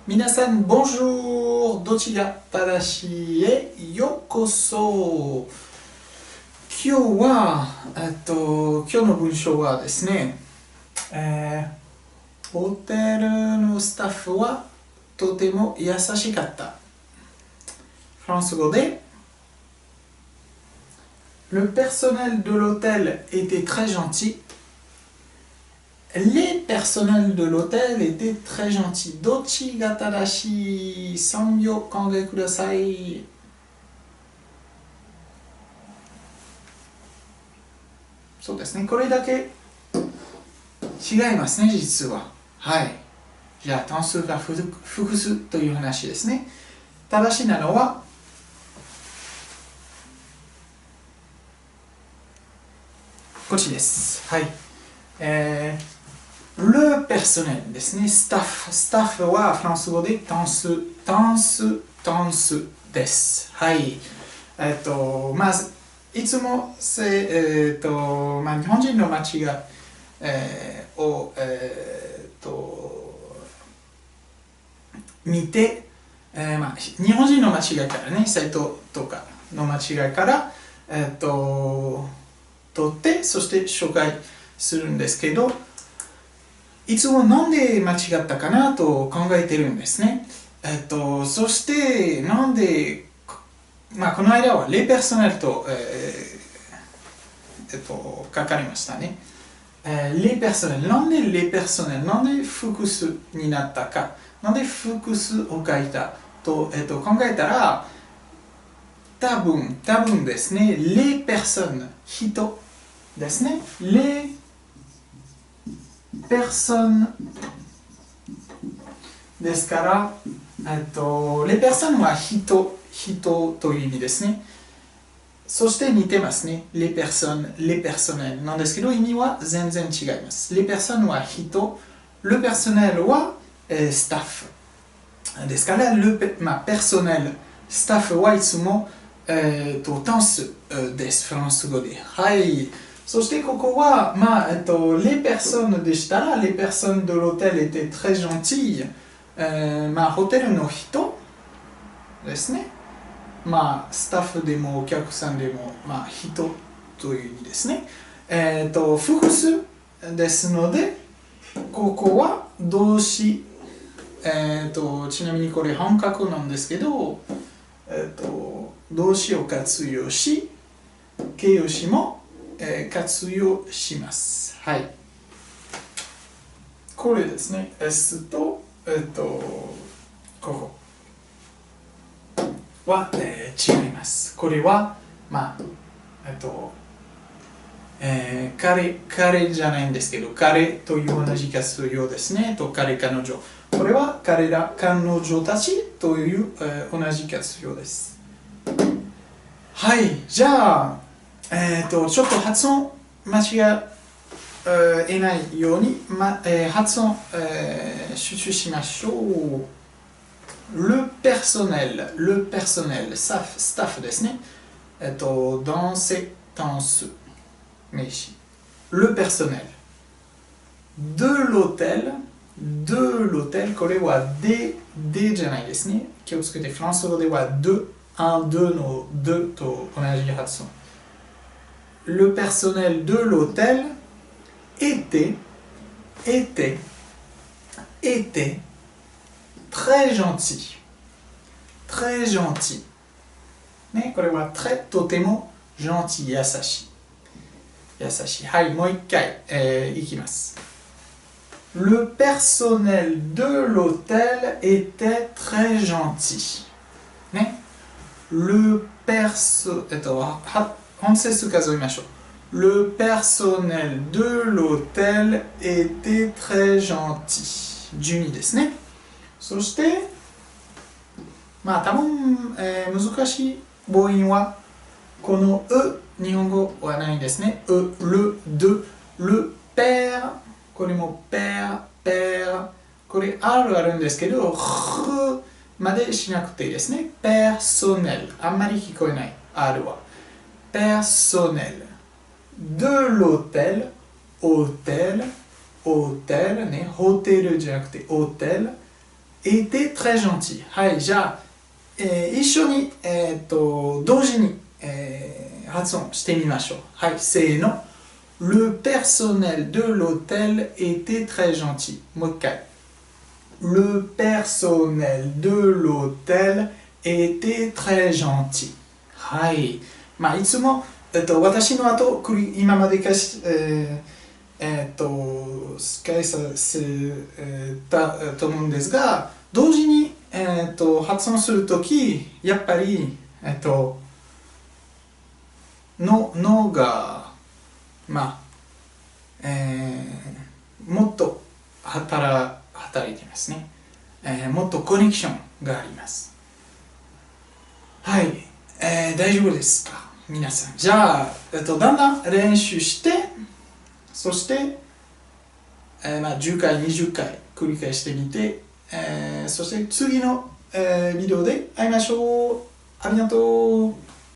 皆さん、bonjour! どちら正しいへようこそ。今日は、今日の文章はですね、ホテルのスタッフはとても優しかった。フランス語で、Le personnel de l'hôtel était très gentil. Les personnels de l'hôtel étaient très gentils. Dochi ga tadashi sanmyo kange kudasai. そうですね。これだけ違いますね、実は。はい。じゃあ、単数が複数という話ですね。正しいなのは、こっちです。はい。le personnel ですね。スタッフはフランス語で単数です。はい。まず、いつも日本人の間違い、を、見て、日本人の間違いからね、サイトとかの間違いから、取って、そして紹介するんですけど、いつもなんで間違ったかなと考えてるんですね。そして、なんで、この間はレペルソネルと、書かれましたね。レペルソネル、なんでレペルソネル、なんで複数になったか、なんで複数を書いたと、考えたら、多分ですね、レペルソネル、人ですね。レペルソネルですから、レペルソネルは人という意味ですね。そして似てますね。レペルソネルなんですけど、意味は全然違います。レペルソネルは人、レペルソネルは、スタッフ。ですから、ペルソネル、スタッフはいつも、単数です。フランス語で。はい。そしてここは、les personnes でしたら、les personnes de l'hôtel étaient très gentilles。ホテルの人ですね。スタッフでもお客さんでも、人という意味ですね。複数ですので、ここは動詞、ちなみにこれ半角なんですけど、動詞を活用し、形容詞も、活用します。はい。これですね。S と、ここは、違います。これは、彼じゃないんですけど、彼という同じ活用ですね。彼、彼女。これは彼女たちという、同じ活用です。はい。じゃあ、ちょっと発音間違えないように、発音、集中しましょう。le personnel、スタッフですね。dans ces tenses。mais ici. Le personnel de l'hôtel、これはでじゃないですね。気をつけて、フランス語ではde、de のdeと同じ発音。Le personnel de l'hôtel était très gentil。très gentil。ね、これはtrès、とても gentil、優しい。優しい。はい、もう一回、いきます。Le personnel de l'hôtel était très gentil。ね。本節数えましょう。Le personnel de l'hôtel était très gentil。12ですね。そして、多分、難しい母音は、この日本語はないんですね。le、le père、これもpère、これ R あるんですけど、までしなくていいですね。personnel、あんまり聞こえない。R は。personnel de l'hôtel、hôtel ね、ホテルじゃなくてホテル était très gentil。はい、じゃあ、一緒に、同時に、発音してみましょう。はい、せーの。Le personnel de l'hôtel était très gentil。もう一回。Le personnel de l'hôtel était très gentil。はい。まあ、いつも、私の後、今まで返させたと思うんですが、同時に、発音するとき、やっぱり、のが、まあ、もっと働いてますね。もっとコネクションがあります。はい、大丈夫ですか皆さん。じゃあ、だんだん練習して、そして、まあ、10回、20回繰り返してみて、そして次の、ビデオで会いましょう。ありがとう。